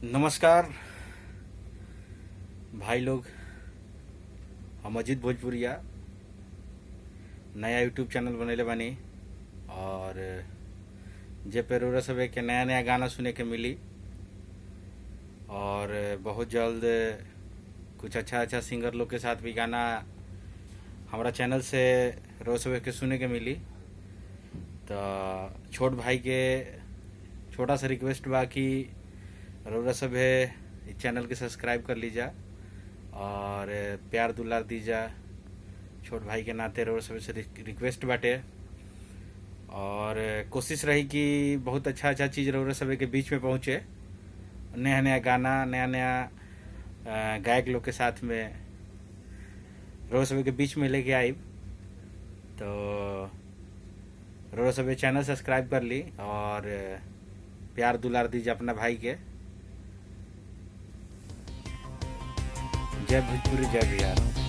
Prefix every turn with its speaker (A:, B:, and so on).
A: नमस्कार भाई लोग, हम अजीत भोजपुरिया नया यूट्यूब चैनल बनेले बानी। और जे पे रोरा सब के नया नया गाना सुने के मिली और बहुत जल्द कुछ अच्छा अच्छा सिंगर लोग के साथ भी गाना हमारा चैनल से रोज सब के सुने के मिली। तो छोट भाई के छोटा सा रिक्वेस्ट बा कि रोरा सब है चैनल के सब्सक्राइब कर लीजा और प्यार दुलार दीजा। छोट भाई के नाते रोरा सब से रिक्वेस्ट बाटे और कोशिश रही कि बहुत अच्छा अच्छा चीज़ रोरा सब के बीच में पहुँचे। नया नया गाना, नया नया गायक लोग के साथ में रोरा सब के बीच में लेके आई। तो रोरा सब चैनल सब्सक्राइब कर ली और प्यार दुलार दीजिए अपना भाई के। जय भोजपुरी, जय बिहार।